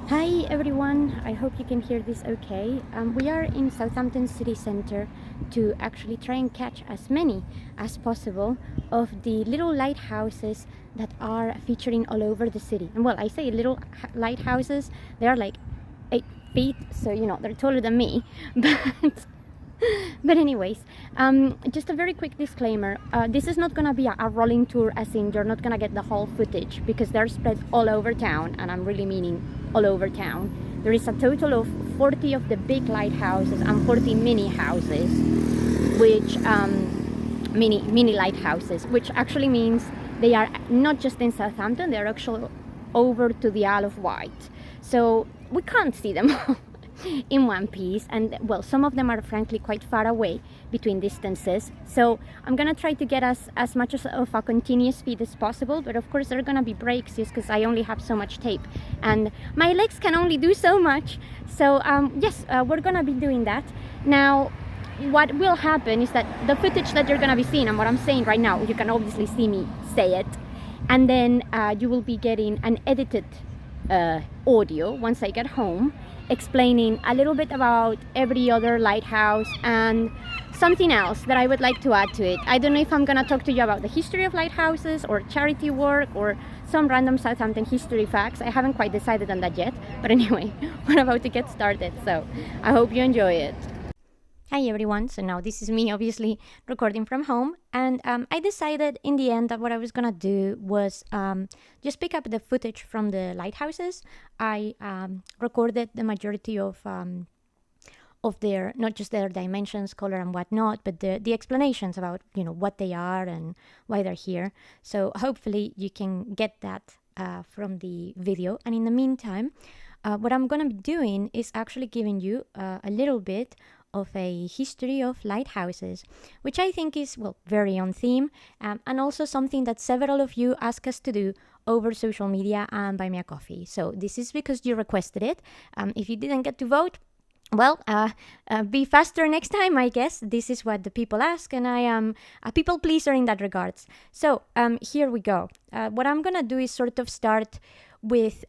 Hi everyone, I hope you can hear this okay. We are in Southampton city centre to actually try and catch as many as possible of the little lighthouses that are featuring all over the city. And well, I say little lighthouses, they are like 8 feet, so they're taller than me. But but anyways, just a very quick disclaimer. This is not gonna be a rolling tour, as in you're not gonna get the whole footage because they're spread all over town, and I'm really meaning all over town. There is a total of 40 of the big lighthouses and 40 mini houses, which mini lighthouses, which actually means they are not just in Southampton, they are actually over to the Isle of Wight. So we can't see them all in one piece, and well, some of them are frankly quite far away between distances. So I'm gonna try to get as much of a continuous feed as possible, but of course there are gonna be breaks just because I only have so much tape and my legs can only do so much. So yes, we're gonna be doing that. Now what will happen is that the footage that you're gonna be seeing and what I'm saying right now, you can obviously see me say it, and then you will be getting an edited audio once I get home, explaining a little bit about every other lighthouse and something else that I would like to add to it. I don't know if I'm gonna talk to you about the history of lighthouses or charity work or some random Southampton history facts. I haven't quite decided on that yet, but anyway, we're about to get started, so I hope you enjoy it. Hi everyone, so now this is me obviously recording from home, and I decided in the end that what I was gonna do was just pick up the footage from the lighthouses. I recorded the majority of their, not just their dimensions, color and whatnot, but the explanations about what they are and why they're here. So hopefully you can get that from the video, and in the meantime what I'm gonna be doing is actually giving you a little bit of a history of lighthouses, which I think is, well, very on theme, and also something that several of you ask us to do over social media and buy me a coffee. So this is because you requested it. If you didn't get to vote, well, be faster next time, I guess. This is what the people ask, and I am a people pleaser in that regards. So here we go. What I'm gonna do is sort of start with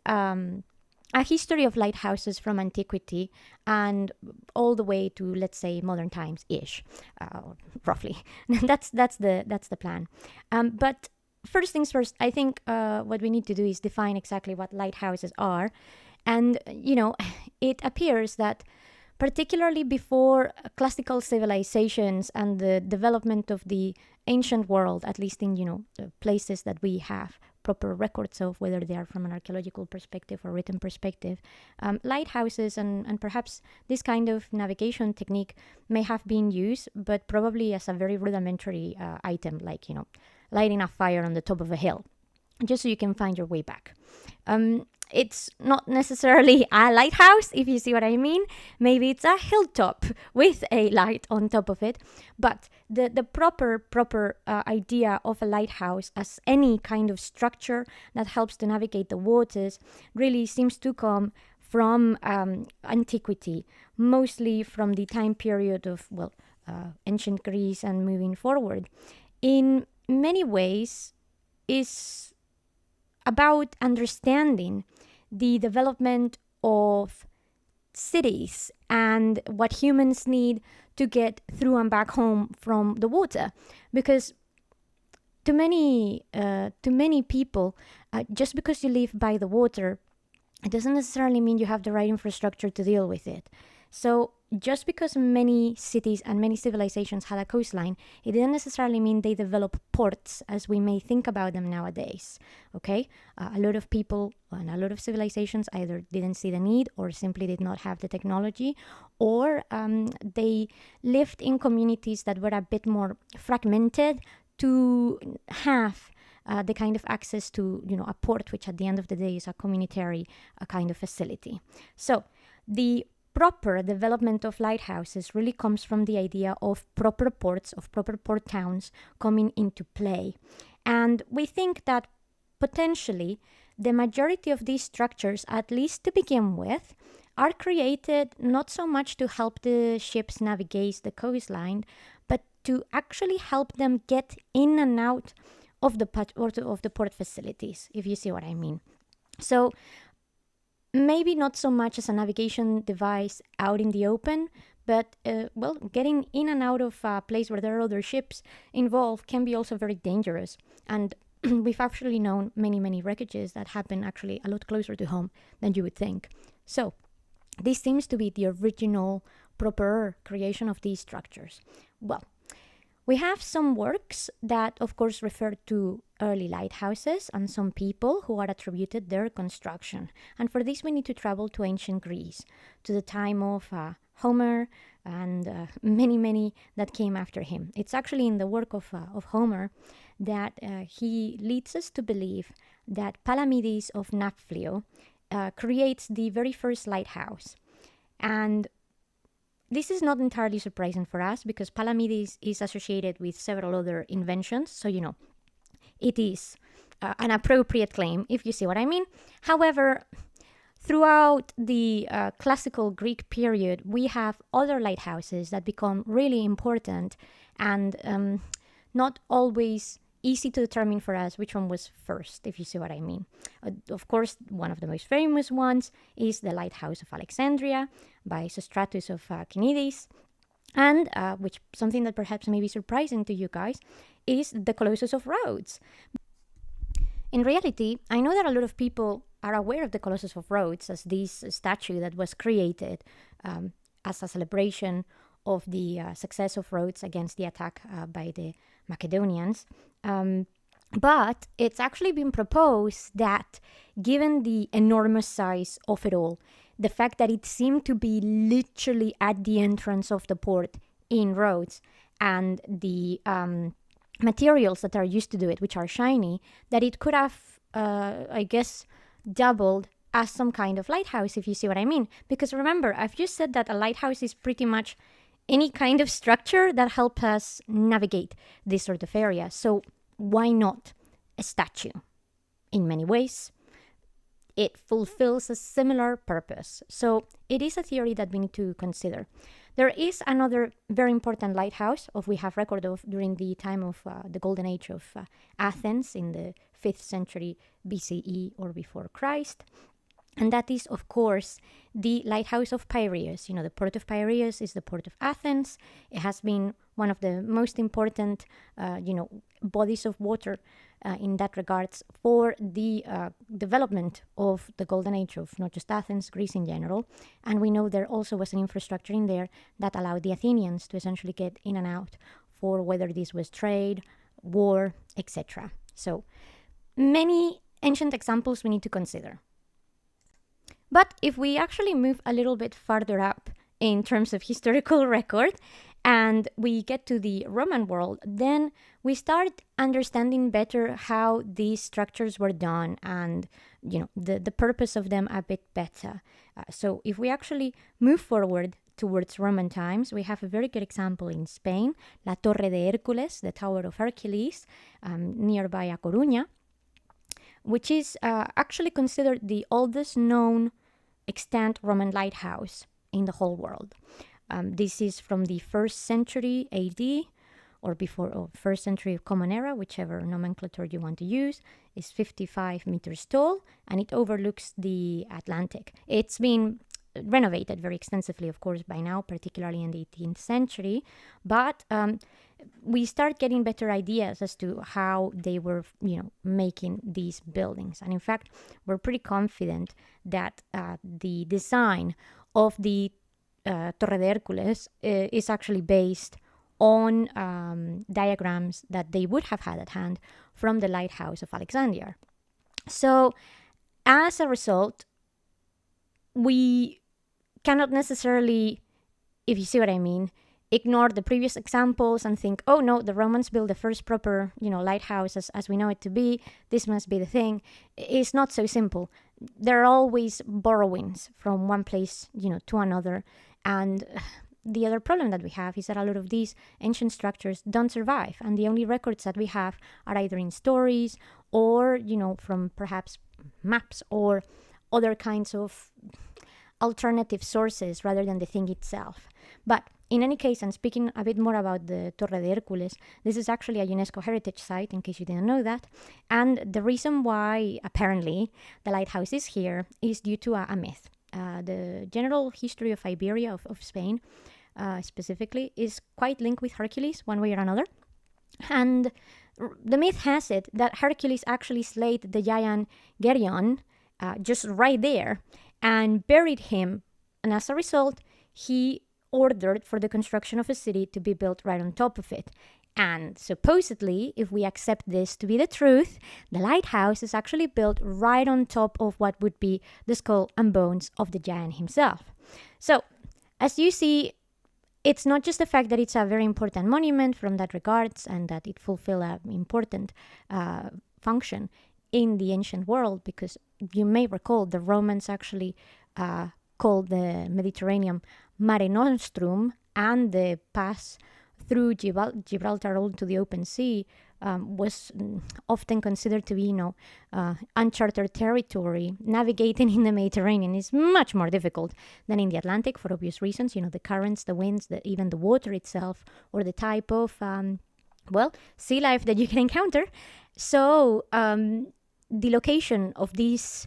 a history of lighthouses from antiquity and all the way to, let's say, modern times ish, roughly. that's the plan. But first things first, I think what we need to do is define exactly what lighthouses are. And it appears that particularly before classical civilizations and the development of the ancient world, at least in the places that we have proper records of, whether they are from an archaeological perspective or written perspective, lighthouses and perhaps this kind of navigation technique may have been used, but probably as a very rudimentary item, like lighting a fire on the top of a hill, just so you can find your way back. It's not necessarily a lighthouse, if you see what I mean. Maybe it's a hilltop with a light on top of it. But the proper idea of a lighthouse as any kind of structure that helps to navigate the waters really seems to come from antiquity, mostly from the time period of, ancient Greece and moving forward. In many ways, is about understanding the development of cities and what humans need to get through and back home from the water. Because to many people, just because you live by the water, it doesn't necessarily mean you have the right infrastructure to deal with it. So just because many cities and many civilizations had a coastline, it didn't necessarily mean they developed ports as we may think about them nowadays. Okay? A lot of people and a lot of civilizations either didn't see the need or simply did not have the technology, or they lived in communities that were a bit more fragmented to have the kind of access to a port, which at the end of the day is a communitary kind of facility. So the proper development of lighthouses really comes from the idea of proper ports, of proper port towns coming into play. And we think that potentially the majority of these structures, at least to begin with, are created not so much to help the ships navigate the coastline, but to actually help them get in and out of the port facilities, if you see what I mean. So maybe not so much as a navigation device out in the open, but well, getting in and out of a place where there are other ships involved can be also very dangerous. And we've actually known many wreckages that happen actually a lot closer to home than you would think. So this seems to be the original proper creation of these structures. Well, we have some works that, of course, refer to early lighthouses and some people who are attributed their construction. And for this, we need to travel to ancient Greece, to the time of Homer and many that came after him. It's actually in the work of Homer that he leads us to believe that Palamedes of Nafplio creates the very first lighthouse. And this is not entirely surprising for us because Palamedes is associated with several other inventions. So, it is an appropriate claim, if you see what I mean. However, throughout the classical Greek period, we have other lighthouses that become really important and not always easy to determine for us which one was first, if you see what I mean. Of course, one of the most famous ones is the Lighthouse of Alexandria by Sostratus of Cnidus, and which something that perhaps may be surprising to you guys is the Colossus of Rhodes. In reality, I know that a lot of people are aware of the Colossus of Rhodes as this statue that was created as a celebration of the success of Rhodes against the attack by the Macedonians. But it's actually been proposed that given the enormous size of it all, the fact that it seemed to be literally at the entrance of the port in Rhodes, and the materials that are used to do it, which are shiny, that it could have, I guess, doubled as some kind of lighthouse, if you see what I mean. Because remember, I've just said that a lighthouse is pretty much any kind of structure that helps us navigate this sort of area. So why not a statue? In many ways, it fulfills a similar purpose. So it is a theory that we need to consider. There is another very important lighthouse we have record of during the time of the golden age of Athens in the 5th century BCE or before Christ. And that is, of course, the Lighthouse of Piraeus. The port of Piraeus is the port of Athens. It has been one of the most important, bodies of water in that regards for the development of the golden age of not just Athens, Greece in general. And we know there also was an infrastructure in there that allowed the Athenians to essentially get in and out for whether this was trade, war, etc. So many ancient examples we need to consider. But if we actually move a little bit farther up in terms of historical record and we get to the Roman world, then we start understanding better how these structures were done and, the purpose of them a bit better. So if we actually move forward towards Roman times, we have a very good example in Spain, La Torre de Hércules, the Tower of Hercules, nearby A Coruña, which is actually considered the oldest known extant Roman lighthouse in the whole world. This is from the 1st century AD or before, or 1st century Common Era, whichever nomenclature you want to use. Is 55 meters tall and it overlooks the Atlantic. It's been renovated very extensively, of course, by now, particularly in the 18th century, but we start getting better ideas as to how they were, making these buildings. And in fact, we're pretty confident that the design of the Torre de Hércules is actually based on diagrams that they would have had at hand from the Lighthouse of Alexandria. So as a result, we cannot necessarily, if you see what I mean, ignore the previous examples and think, oh no, the Romans built the first proper, lighthouse as we know it to be. This must be the thing. It's not so simple. There are always borrowings from one place, to another. And the other problem that we have is that a lot of these ancient structures don't survive. And the only records that we have are either in stories or, from perhaps maps or other kinds of alternative sources rather than the thing itself. But in any case, and speaking a bit more about the Torre de Hércules, this is actually a UNESCO heritage site, in case you didn't know that. And the reason why, apparently, the lighthouse is here is due to a myth. The general history of Iberia, of Spain specifically, is quite linked with Hercules, one way or another. And the myth has it that Hercules actually slayed the giant Geryon just right there and buried him. And as a result, he ordered for the construction of a city to be built right on top of it. And supposedly, if we accept this to be the truth, the lighthouse is actually built right on top of what would be the skull and bones of the giant himself. So, as you see, it's not just the fact that it's a very important monument from that regards and that it fulfills an important function in the ancient world, because you may recall the Romans actually called the Mediterranean Mare Nostrum, and the pass through Gibraltar onto the open sea was often considered to be, uncharted territory. Navigating in the Mediterranean is much more difficult than in the Atlantic for obvious reasons. The currents, the winds, even the water itself, or the type of, sea life that you can encounter. So the location of these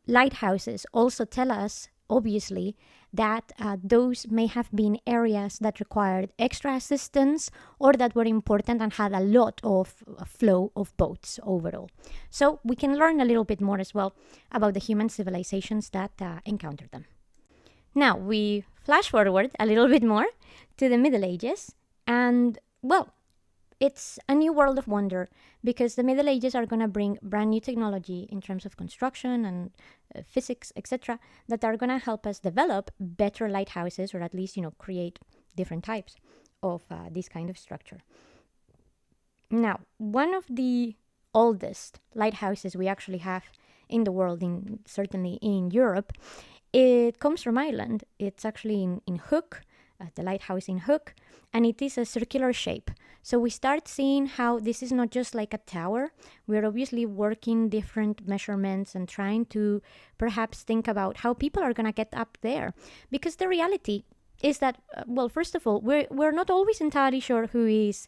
lighthouses also tell us, obviously, that those may have been areas that required extra assistance or that were important and had a lot of flow of boats overall. So we can learn a little bit more as well about the human civilizations that encountered them. Now we flash forward a little bit more to the Middle Ages, and it's a new world of wonder, because the Middle Ages are going to bring brand new technology in terms of construction and physics, etc., that are going to help us develop better lighthouses, or at least, create different types of this kind of structure. Now, one of the oldest lighthouses we actually have in the world, certainly in Europe, it comes from Ireland. It's actually in Hook, the lighthouse in Hook, and it is a circular shape. So we start seeing how this is not just like a tower. We're obviously working different measurements and trying to perhaps think about how people are going to get up there. Because the reality is that, first of all, we're not always entirely sure who is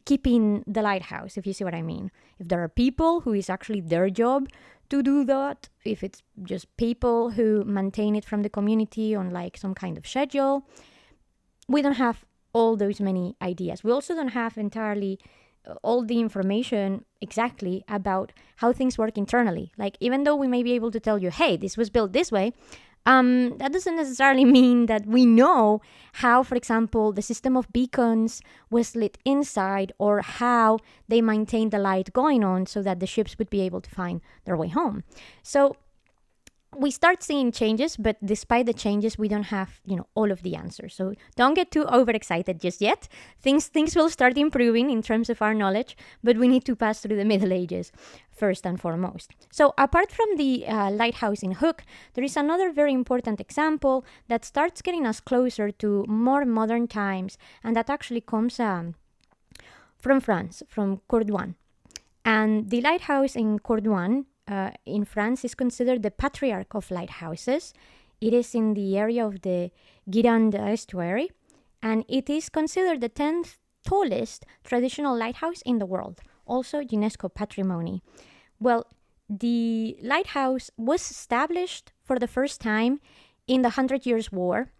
keeping the lighthouse, if you see what I mean. If there are people who is actually their job to do that, if it's just people who maintain it from the community on like some kind of schedule. We don't have all those many ideas. We also don't have entirely all the information exactly about how things work internally. Like, even though we may be able to tell you, hey, this was built this way, that doesn't necessarily mean that we know how, for example, the system of beacons was lit inside, or how they maintained the light going on so that the ships would be able to find their way home. So we start seeing changes, but despite the changes, we don't have, all of the answers. So don't get too overexcited just yet. Things will start improving in terms of our knowledge, but we need to pass through the Middle Ages first and foremost. So apart from the lighthouse in Hook, there is another very important example that starts getting us closer to more modern times, and that actually comes from France, from Cordouan. And the lighthouse in Cordouan in France is considered the patriarch of lighthouses. It is in the area of the Gironde estuary, and it is considered the 10th tallest traditional lighthouse in the world, also UNESCO patrimony. Well, the lighthouse was established for the first time in the 100 Years' War,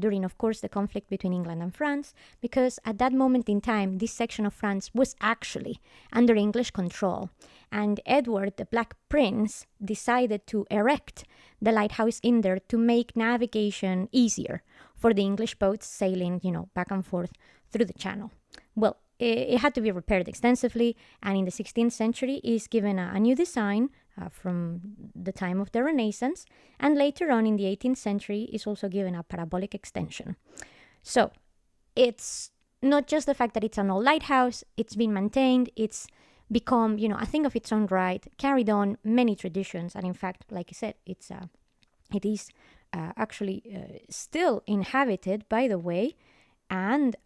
during, of course, the conflict between England and France, because at that moment in time, this section of France was actually under English control. And Edward, the Black Prince, decided to erect the lighthouse in there to make navigation easier for the English boats sailing, back and forth through the channel. Well, it had to be repaired extensively, and in the 16th century is given a new design from the time of the Renaissance, and later on in the 18th century is also given a parabolic extension. So it's not just the fact that it's an old lighthouse, it's been maintained, it's become, a thing of its own right, carried on many traditions, and in fact, like I said, it is actually still inhabited, by the way, and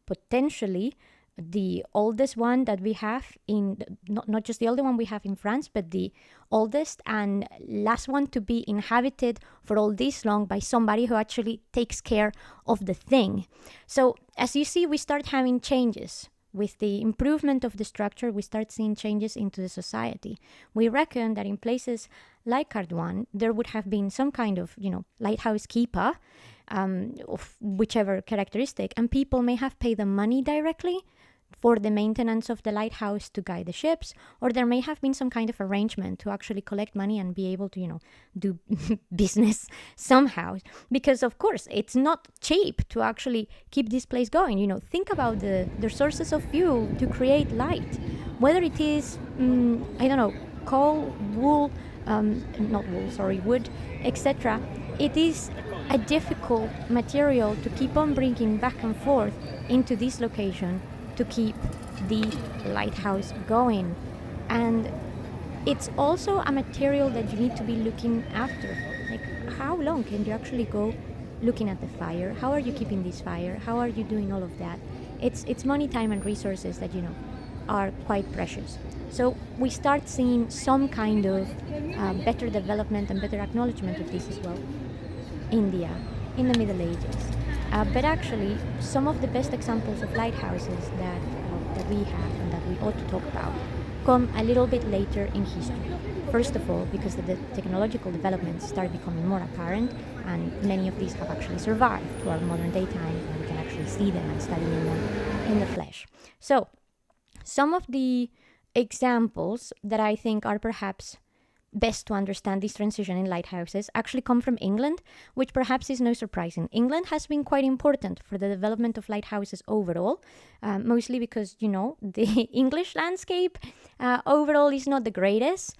potentially the oldest one that we have in, not just the older one we have in France, but the oldest and last one to be inhabited for all this long by somebody who actually takes care of the thing. So as you see, we start having changes. With the improvement of the structure, we start seeing changes into the society. We reckon that in places like Cardouan, there would have been some kind of, lighthouse keeper, of whichever characteristic, and people may have paid the money directly for the maintenance of the lighthouse to guide the ships, or there may have been some kind of arrangement to actually collect money and be able to, do business somehow. Because of course, it's not cheap to actually keep this place going. Think about the sources of fuel to create light, whether it is, I don't know, coal, wool, not wool, sorry, wood, etc. It is a difficult material to keep on bringing back and forth into this location to keep the lighthouse going. And it's also a material that you need to be looking after. Like, how long can you actually go looking at the fire? How are you keeping this fire? How are you doing all of that? It's money, time, and resources that, are quite precious. So we start seeing some kind of better development and better acknowledgement of this as well. India, in the Middle Ages. But actually, some of the best examples of lighthouses that we have and that we ought to talk about come a little bit later in history. First of all, because the technological developments start becoming more apparent, and many of these have actually survived to our modern day time, and we can actually see them and study them in the flesh. So, some of the examples that I think are perhaps best to understand this transition in lighthouses actually come from England, which perhaps is no surprise. England has been quite important for the development of lighthouses overall, mostly because, the English landscape overall is not the greatest.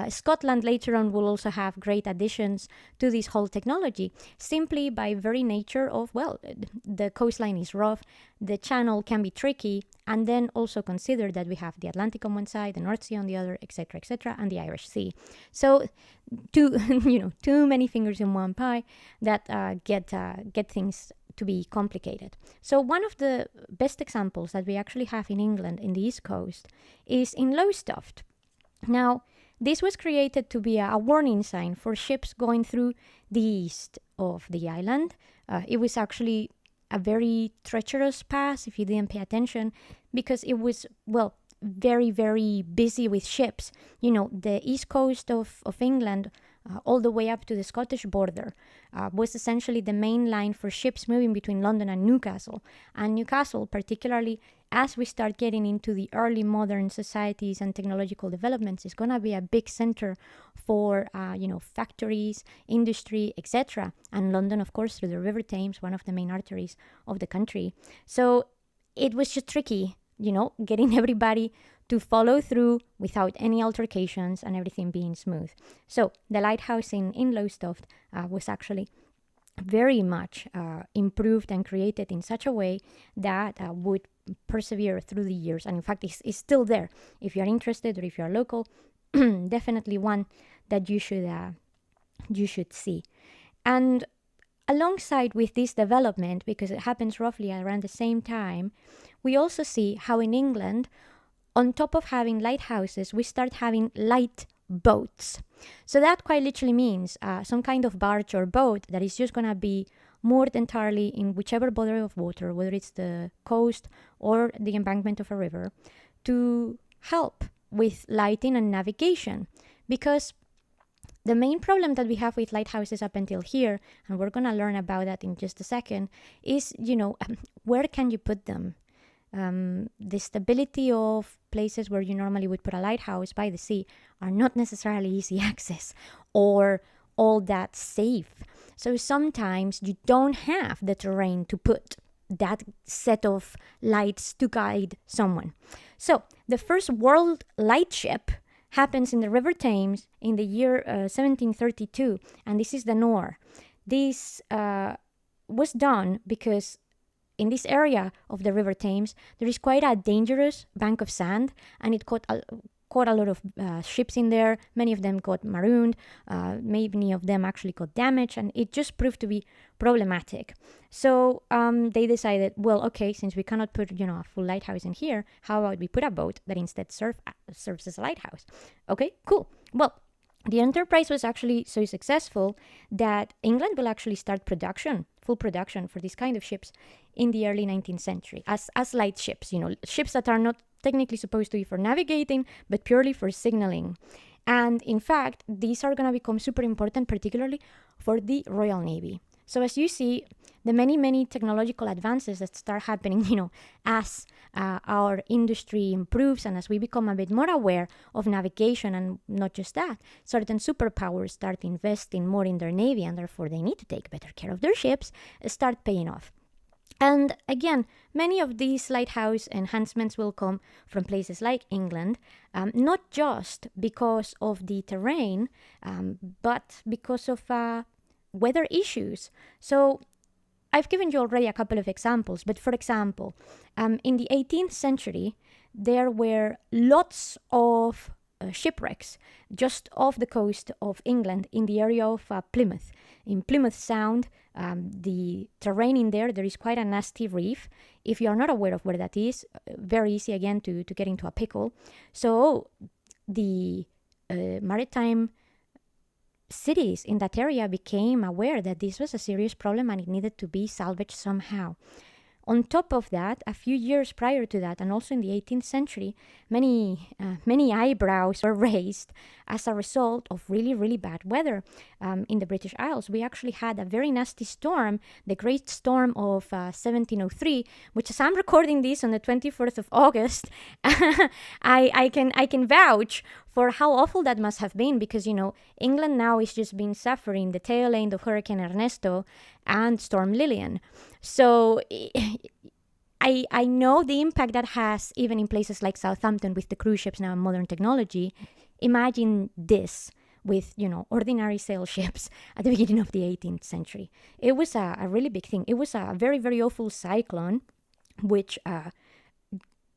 Scotland later on will also have great additions to this whole technology, simply by very nature of, the coastline is rough, the channel can be tricky, and then also consider that we have the Atlantic on one side, the North Sea on the other, etc., and the Irish Sea. So, too many fingers in one pie that get things to be complicated. So one of the best examples that we actually have in England in the East Coast is in Lowestoft. Now, this was created to be a warning sign for ships going through the east of the island. It was actually a very treacherous pass if you didn't pay attention, because it was, very, very busy with ships. The east coast of England, all the way up to the Scottish border, was essentially the main line for ships moving between London and Newcastle. And Newcastle, particularly as we start getting into the early modern societies and technological developments, is going to be a big center for, factories, industry, etc. And London, of course, through the River Thames, one of the main arteries of the country. So it was just tricky, getting everybody to follow through without any altercations and everything being smooth. So the lighthouse in Lowestoft was actually very much improved and created in such a way that would persevere through the years, and in fact is still there. If you are interested or if you are local, definitely one that you should see. And alongside with this development, because it happens roughly around the same time, we also see how in England, on top of having lighthouses, we start having light boats. So that quite literally means some kind of barge or boat that is just going to be moored entirely in whichever body of water, whether it's the coast or the embankment of a river, to help with lighting and navigation. Because the main problem that we have with lighthouses up until here, and we're going to learn about that in just a second, is, where can you put them? The stability of places where you normally would put a lighthouse by the sea are not necessarily easy access or all that safe. So sometimes you don't have the terrain to put that set of lights to guide someone. So the first world lightship happens in the River Thames in the year 1732, and this is the Nore. This was done because in this area of the River Thames, there is quite a dangerous bank of sand, and it caught a lot of ships in there. Many of them got marooned. Many of them actually got damaged, and it just proved to be problematic. So they decided, well, okay, since we cannot put a full lighthouse in here, how about we put a boat that instead serves as a lighthouse? Okay, cool. Well, the enterprise was actually so successful that England will actually start full production for this kind of ships in the early 19th century as light ships, ships that are not technically supposed to be for navigating, but purely for signaling. And in fact, these are going to become super important, particularly for the Royal Navy. So as you see, the many technological advances that start happening, as our industry improves and as we become a bit more aware of navigation, and not just that, certain superpowers start investing more in their navy, and therefore they need to take better care of their ships, start paying off. And again, many of these lighthouse enhancements will come from places like England, not just because of the terrain, but because of weather issues. So I've given you already a couple of examples, but for example, in the 18th century, there were lots of shipwrecks just off the coast of England in the area of Plymouth. In Plymouth Sound, the terrain in there is quite a nasty reef. If you are not aware of where that is, very easy again to get into a pickle. So the maritime cities in that area became aware that this was a serious problem and it needed to be salvaged somehow. On top of that, a few years prior to that, and also in the 18th century, many eyebrows were raised as a result of really bad weather in the British Isles. We actually had a very nasty storm, the Great Storm of 1703, which, as I'm recording this on the 24th of August, I can vouch for how awful that must have been, because England now is just been suffering the tail end of Hurricane Ernesto and Storm Lillian. So I know the impact that has even in places like Southampton with the cruise ships now and modern technology. Imagine this with ordinary sail ships at the beginning of the 18th century. It was a really big thing. It was a very awful cyclone which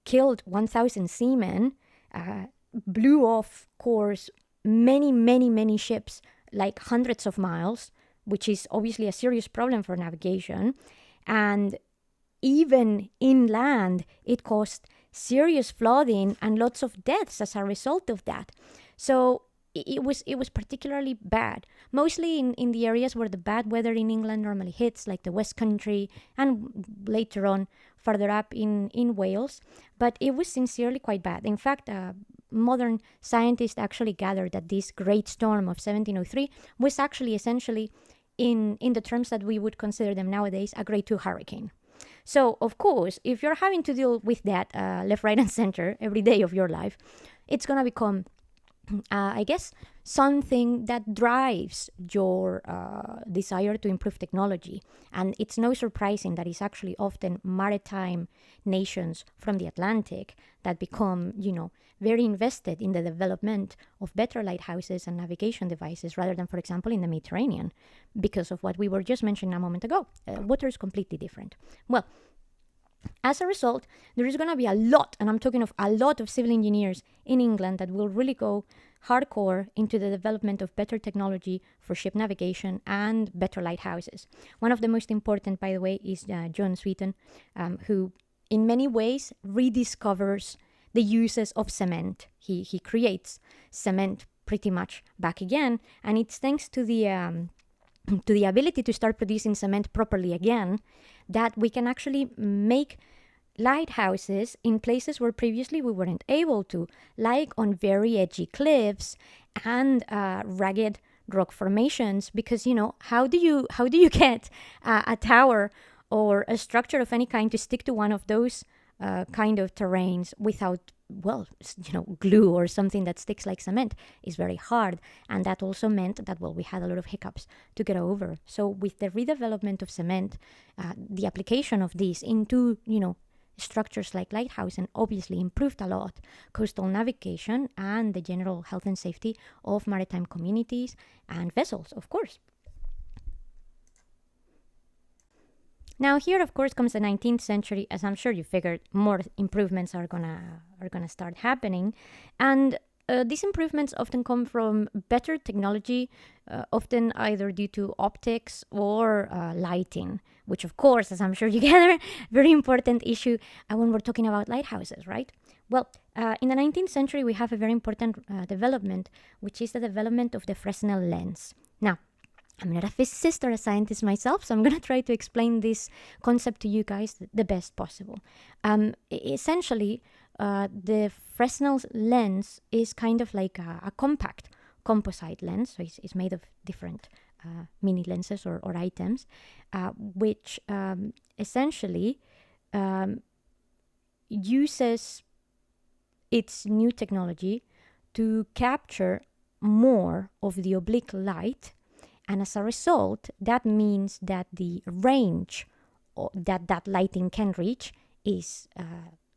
killed 1,000 seamen, blew off course many ships, like hundreds of miles, which is obviously a serious problem for navigation. And even inland, it caused serious flooding and lots of deaths as a result of that. So it was particularly bad, mostly in the areas where the bad weather in England normally hits, like the West Country and later on further up in Wales. But it was sincerely quite bad. In fact, modern scientists actually gathered that this great storm of 1703 was actually essentially, in the terms that we would consider them nowadays, a grade 2 hurricane. So, of course, if you're having to deal with that left, right, and center every day of your life, it's going to become, I guess, something that drives your desire to improve technology. And it's no surprising that it's actually often maritime nations from the Atlantic that become, very invested in the development of better lighthouses and navigation devices rather than, for example, in the Mediterranean, because of what we were just mentioning a moment ago. Water is completely different. Well, as a result, there is going to be a lot, and I'm talking of a lot of civil engineers in England that will really go hardcore into the development of better technology for ship navigation and better lighthouses. One of the most important, by the way, is John Sweeton, who in many ways rediscovers the uses of cement. He creates cement pretty much back again, and it's thanks to the ability to start producing cement properly again that we can actually make lighthouses in places where previously we weren't able to, like on very edgy cliffs and rugged rock formations. Because how do you get a tower or a structure of any kind to stick to one of those kind of terrains without, glue or something that sticks like cement? Is very hard. And that also meant that, we had a lot of hiccups to get over. So with the redevelopment of cement, the application of this into, structures like Lighthouse, and obviously improved a lot coastal navigation and the general health and safety of maritime communities and vessels, of course. Now here, of course, comes the 19th century. As I'm sure you figured, more improvements are gonna start happening, and these improvements often come from better technology, often either due to optics or lighting, which, of course, as I'm sure you gather, very important issue when we're talking about lighthouses, right? Well, in the 19th century, we have a very important development, which is the development of the Fresnel lens. Now, I'm not a physicist or a scientist myself, so I'm going to try to explain this concept to you guys the best possible. Essentially, the Fresnel lens is kind of like a compact composite lens, so it's made of different mini lenses or items, which essentially uses its new technology to capture more of the oblique light, and as a result, that means that the range that lighting can reach is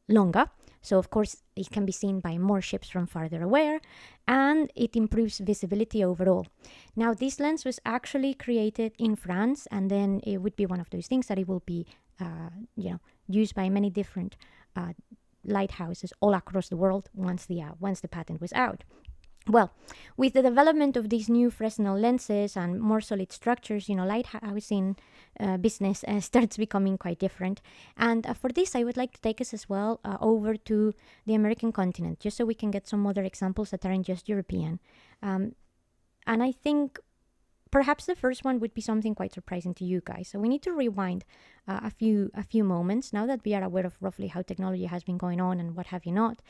longer. So, of course, it can be seen by more ships from farther away, and it improves visibility overall. Now, this lens was actually created in France, and then it would be one of those things that it will be, used by many different lighthouses all across the world once the patent was out. Well, with the development of these new Fresnel lenses and more solid structures, lighthousing business starts becoming quite different. And for this, I would like to take us as well over to the American continent, just so we can get some other examples that aren't just European. And I think perhaps the first one would be something quite surprising to you guys. So we need to rewind a few moments now that we are aware of roughly how technology has been going on and what have you not.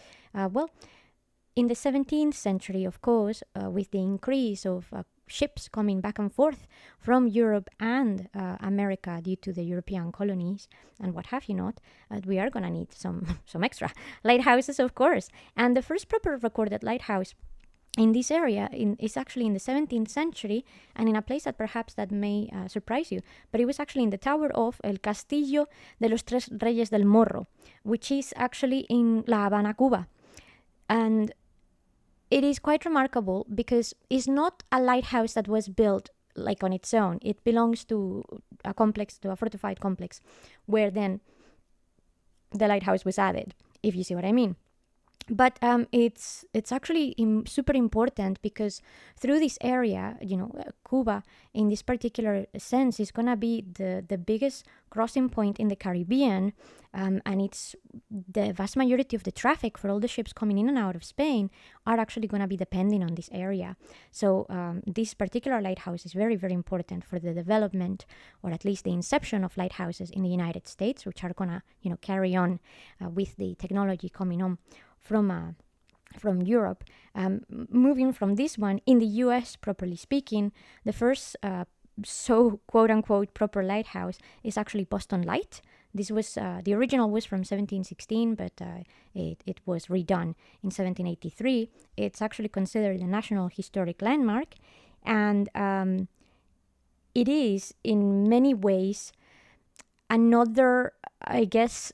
In the 17th century, of course, with the increase of ships coming back and forth from Europe and America due to the European colonies and what have you not, we are going to need some extra lighthouses, of course. And the first proper recorded lighthouse in this area is actually in the 17th century, and in a place that perhaps that may surprise you, but it was actually in the tower of El Castillo de los Tres Reyes del Morro, which is actually in La Habana, Cuba. And it is quite remarkable because it's not a lighthouse that was built like on its own. It belongs to a fortified complex, where then the lighthouse was added, if you see what I mean. But it's actually super important because through this area, Cuba, in this particular sense, is going to be the biggest crossing point in the Caribbean, and it's the vast majority of the traffic for all the ships coming in and out of Spain are actually going to be depending on this area. So this particular lighthouse is very, very important for the development, or at least the inception of lighthouses in the United States, which are going to carry on with the technology coming on from Europe. Moving from this one, in the US, properly speaking, the first quote-unquote proper lighthouse is actually Boston Light. This was the original was from 1716, but it was redone in 1783. It's actually considered a National Historic Landmark, and it is in many ways another, I guess,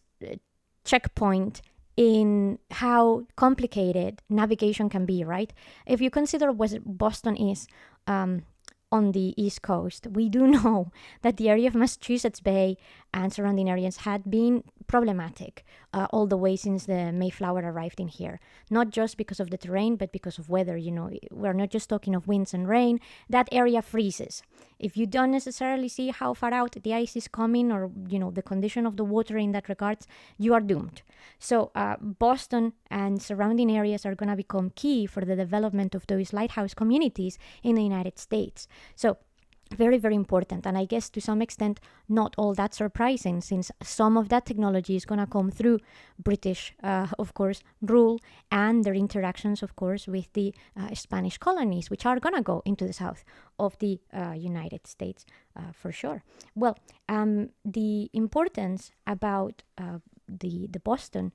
checkpoint in how complicated navigation can be, right? If you consider what Boston is on the East Coast, we do know that the area of Massachusetts Bay and surrounding areas had been problematic all the way since the Mayflower arrived in here. Not just because of the terrain, but because of weather. We're not just talking of winds and rain. That area freezes. If you don't necessarily see how far out the ice is coming, or the condition of the water in that regards, you are doomed. So Boston and surrounding areas are going to become key for the development of those lighthouse communities in the United States. So very, very important, and I guess to some extent not all that surprising, since some of that technology is going to come through British, of course, rule, and their interactions, of course, with the Spanish colonies, which are going to go into the south of the United States for sure. Well, the importance about the Boston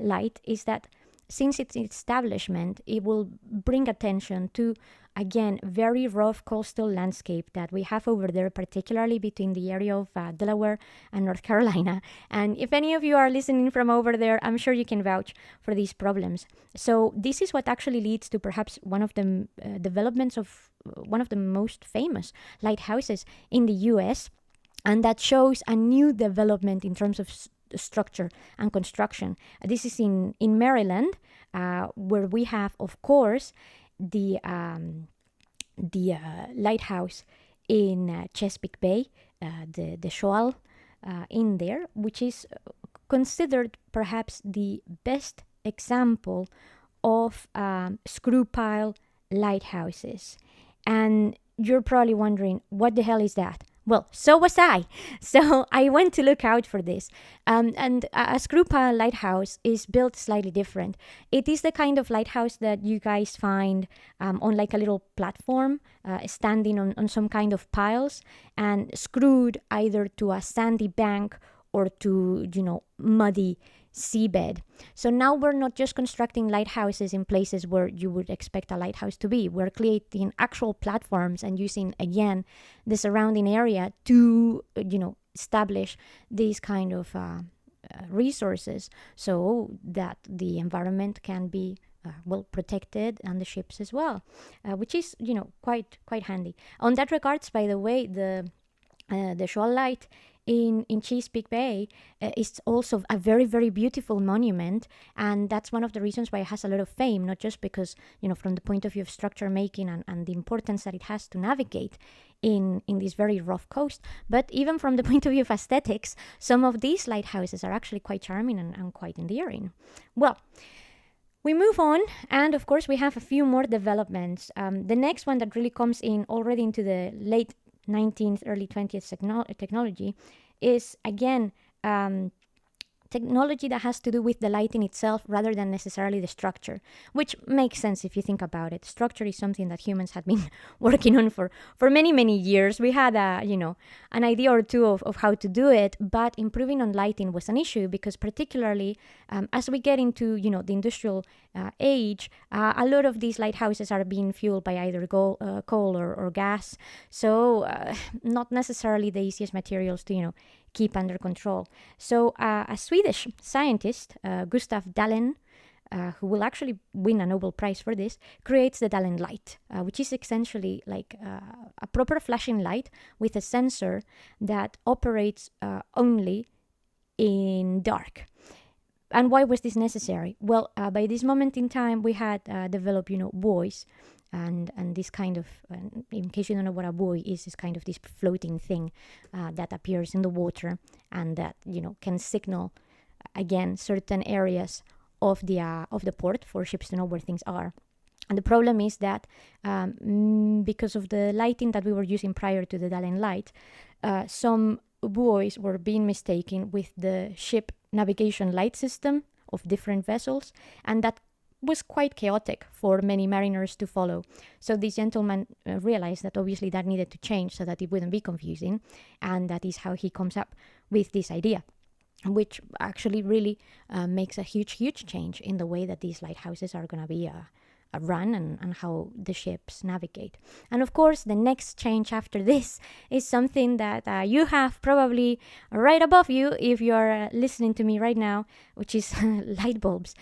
Light is that since its establishment, it will bring attention to, again, very rough coastal landscape that we have over there, particularly between the area of Delaware and North Carolina. And if any of you are listening from over there, I'm sure you can vouch for these problems. So this is what actually leads to perhaps one of the developments of one of the most famous lighthouses in the US. and that shows a new development in terms of structure and construction. This is in Maryland, where we have, of course, the lighthouse in Chesapeake Bay, the Shoal in there, which is considered perhaps the best example of screw pile lighthouses. And you're probably wondering, what the hell is that? Well, so was I. So I went to look out for this. And a screw pile lighthouse is built slightly different. It is the kind of lighthouse that you guys find on like a little platform, standing on some kind of piles and screwed either to a sandy bank or to, muddy seabed. So now we're not just constructing lighthouses in places where you would expect a lighthouse to be. We're creating actual platforms and using, again, the surrounding area to, establish these kind of resources so that the environment can be well protected, and the ships as well, which is, quite handy. On that regards, by the way, the Shoal Light in Chesapeake Bay is also a very, very beautiful monument, and that's one of the reasons why it has a lot of fame, not just because, from the point of view of structure making and the importance that it has to navigate in this very rough coast, but even from the point of view of aesthetics, some of these lighthouses are actually quite charming and quite endearing. Well, we move on, and of course we have a few more developments. The next one that really comes in already into the late 19th, early 20th technology is, again, technology that has to do with the lighting itself rather than necessarily the structure, which makes sense if you think about it. Structure is something that humans had been working on for many, many years. We had an idea or two of how to do it, but improving on lighting was an issue because, particularly as we get into the industrial age, a lot of these lighthouses are being fueled by either coal or gas, so not necessarily the easiest materials to keep under control. So a Swedish scientist, Gustav Dalén, who will actually win a Nobel Prize for this, creates the Dalén light, which is essentially like a proper flashing light with a sensor that operates only in dark. And why was this necessary? Well, by this moment in time, we had developed, buoys, and this kind of, in case you don't know what a buoy is kind of this floating thing that appears in the water and that can signal, again, certain areas of the port for ships to know where things are. And the problem is that because of the lighting that we were using prior to the Dalén light, some buoys were being mistaken with the ship navigation light system of different vessels, and that was quite chaotic for many mariners to follow. So this gentleman realized that obviously that needed to change so that it wouldn't be confusing, and that is how he comes up with this idea, which actually really makes a huge, huge change in the way that these lighthouses are going to be run and how the ships navigate. And of course, the next change after this is something that you have probably right above you if you're listening to me right now, which is light bulbs.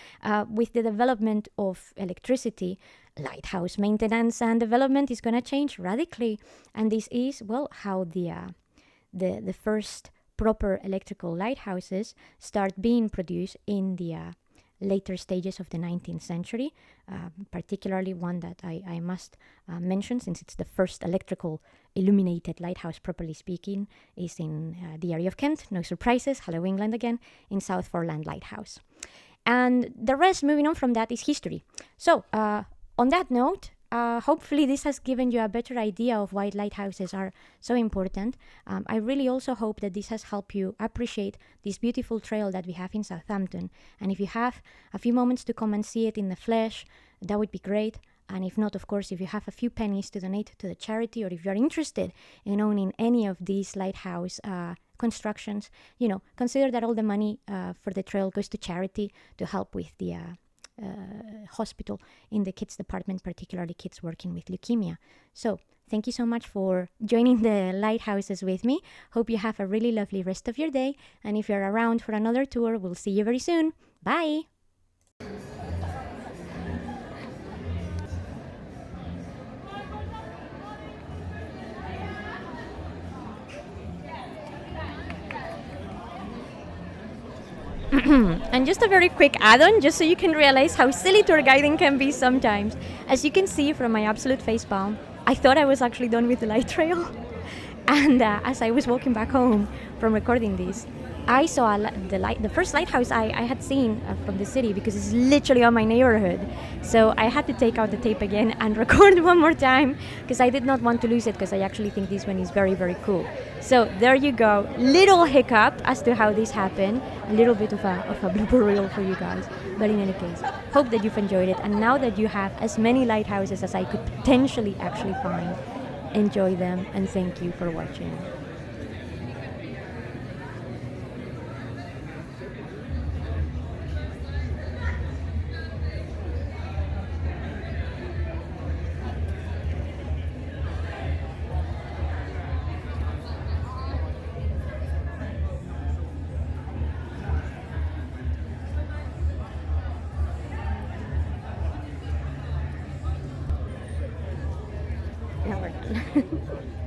With the development of electricity, lighthouse maintenance and development is going to change radically. And this is, well, how the first proper electrical lighthouses start being produced in the later stages of the 19th century, particularly one that I must mention, since it's the first electrical illuminated lighthouse, properly speaking, is in the area of Kent. No surprises, hello England again, in South Foreland Lighthouse. And the rest, moving on from that, is history. So on that note, hopefully this has given you a better idea of why lighthouses are so important. I really also hope that this has helped you appreciate this beautiful trail that we have in Southampton. And if you have a few moments to come and see it in the flesh, that would be great. And if not, of course, if you have a few pennies to donate to the charity, or if you're interested in owning any of these lighthouse constructions, consider that all the money for the trail goes to charity to help with the hospital in the kids department, particularly kids working with leukemia. So thank you so much for joining the lighthouses with me. Hope you have a really lovely rest of your day, and if you're around for another tour, we'll see you very soon. Bye. And just a very quick add-on, just so you can realize how silly tour guiding can be sometimes. As you can see from my absolute facepalm, I thought I was actually done with the light trail. And as I was walking back home from recording this, I saw the first lighthouse I had seen from the city, because it's literally on my neighborhood. So I had to take out the tape again and record one more time, because I did not want to lose it, because I actually think this one is very, very cool. So there you go, little hiccup as to how this happened, a little bit of a blooper reel for you guys. But in any case, hope that you've enjoyed it, and now that you have as many lighthouses as I could potentially actually find, enjoy them, and thank you for watching. Now we're done.